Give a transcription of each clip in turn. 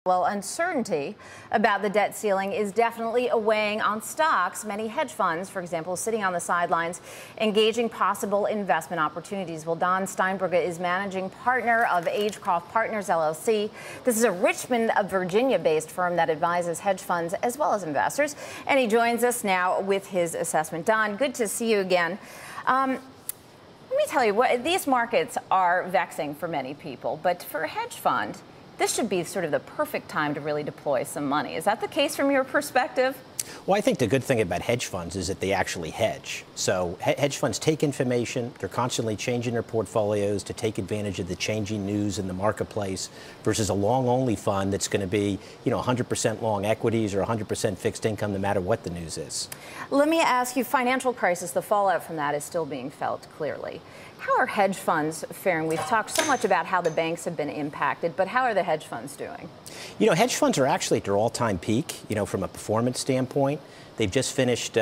Well, uncertainty about the debt ceiling is definitely weighing on stocks. Many hedge funds, for example, sitting on the sidelines, engaging possible investment opportunities. Well, Don Steinbrugge is managing partner of Agecroft Partners LLC. This is a Richmond, Virginia-based firm that advises hedge funds as well as investors. And he joins us now with his assessment. Don, good to see you again. Let me tell you, these markets are vexing for many people, but for a hedge fund, this should be sort of the perfect time to really deploy some money. Is that the case from your perspective? Well, I think the good thing about hedge funds is that they actually hedge. So hedge funds take information, they're constantly changing their portfolios to take advantage of the changing news in the marketplace versus a long-only fund that's going to be, 100% long equities or 100% fixed income no matter what the news is. Let me ask you, financial crisis, the fallout from that is still being felt clearly. How are hedge funds faring? We've talked so much about how the banks have been impacted, but how are the hedge funds doing? Hedge funds are actually at their all-time peak, from a performance standpoint. They've just finished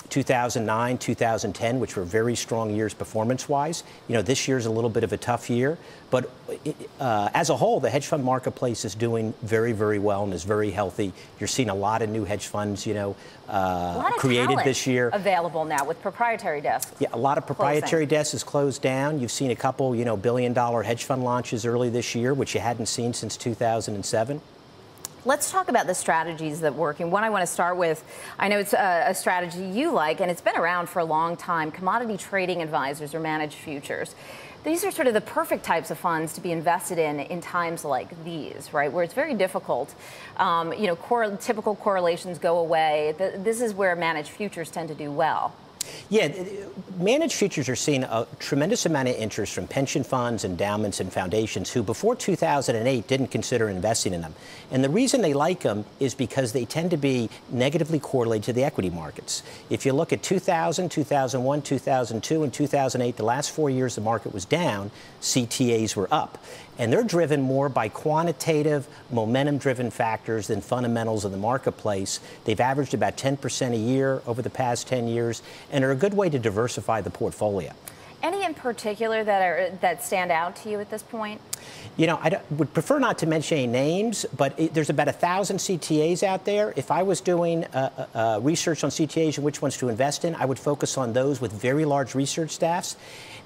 2009, 2010, which were very strong years performance-wise. This year's a little bit of a tough year, but as a whole, the hedge fund marketplace is doing very, very well and is very healthy. You're seeing a lot of new hedge funds, created this year. Available now with proprietary desks. Yeah, a lot of proprietary desks is closed down. You've seen a couple, billion-dollar hedge fund launches early this year, which you hadn't seen since 2007. Let's talk about the strategies that work. And one I want to start with, I know it's a strategy you like, and it's been around for a long time, commodity trading advisors or managed futures. These are sort of the perfect types of funds to be invested in times like these, right, where it's very difficult. Typical correlations go away. This is where managed futures tend to do well. Yeah, managed futures are seeing a tremendous amount of interest from pension funds, endowments, and foundations who before 2008 didn't consider investing in them. And the reason they like them is because they tend to be negatively correlated to the equity markets. If you look at 2000, 2001, 2002, and 2008, the last 4 years the market was down, CTAs were up. And they're driven more by quantitative, momentum-driven factors than fundamentals of the marketplace. They've averaged about 10% a year over the past 10 years, and are a good way to diversify the portfolio. Any in particular that stand out to you at this point? I would prefer not to mention any names, but there's about 1,000 CTAs out there. If I was doing research on CTAs and which ones to invest in, I would focus on those with very large research staffs.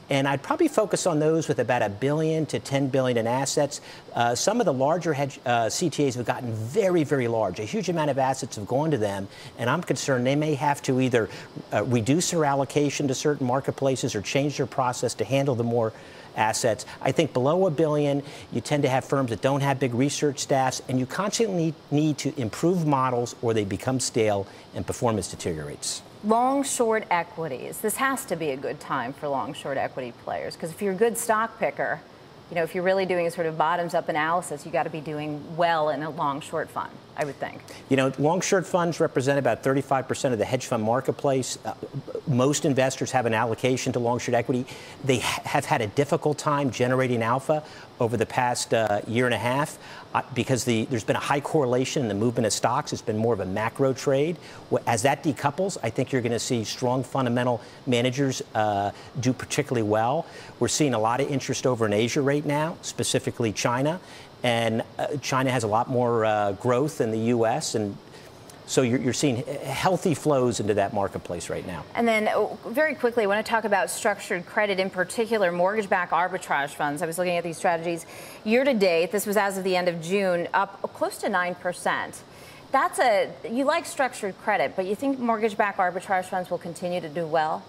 And I'd probably focus on those with about $1 billion to $10 billion in assets. Some of the larger CTAs have gotten very, very large. A huge amount of assets have gone to them, and I'm concerned they may have to either reduce their allocation to certain marketplaces or change their process to handle the more assets. I think below $1 billion, you tend to have firms that don't have big research staffs, and you constantly need to improve models or they become stale and performance deteriorates. Long short equities. This has to be a good time for long short equity players, because if you're a good stock picker, if you're really doing a sort of bottoms-up analysis, you got to be doing well in a long short fund, I would think. Long short funds represent about 35% of the hedge fund marketplace. Most investors have an allocation to long short equity. They have had a difficult time generating alpha over the past year and a half because there's been a high correlation in the movement of stocks. It's been more of a macro trade. As that decouples, I think you're going to see strong fundamental managers do particularly well. We're seeing a lot of interest over in Asia right now, specifically China. And China has a lot more growth than the U.S., and so you're seeing healthy flows into that marketplace right now. And then very quickly, I want to talk about structured credit, in particular mortgage-backed arbitrage funds. I was looking at these strategies year to date. This was as of the end of June, up close to 9%. You like structured credit, but you think mortgage-backed arbitrage funds will continue to do well?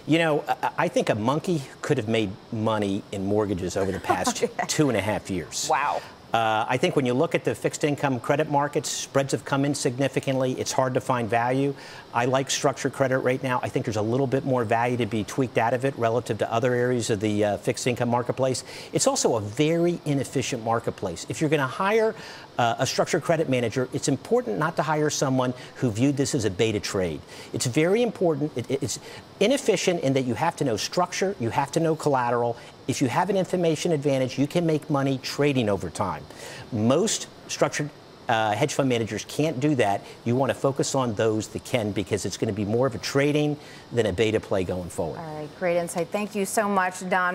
I think a monkey could have made money in mortgages over the past 2.5 years. Wow. I think when you look at the fixed income credit markets, spreads have come in significantly. It's hard to find value. I like structured credit right now. I think there's a little bit more value to be tweaked out of it relative to other areas of the fixed income marketplace. It's also a very inefficient marketplace. If you're going to hire a structured credit manager, it's important not to hire someone who viewed this as a beta trade. It's very important. It's inefficient in that you have to know structure, you have to know collateral. If you have an information advantage, you can make money trading over time. Most structured hedge fund managers can't do that. You want to focus on those that can, because it's going to be more of a trading than a beta play going forward. All right, great insight. Thank you so much, Don.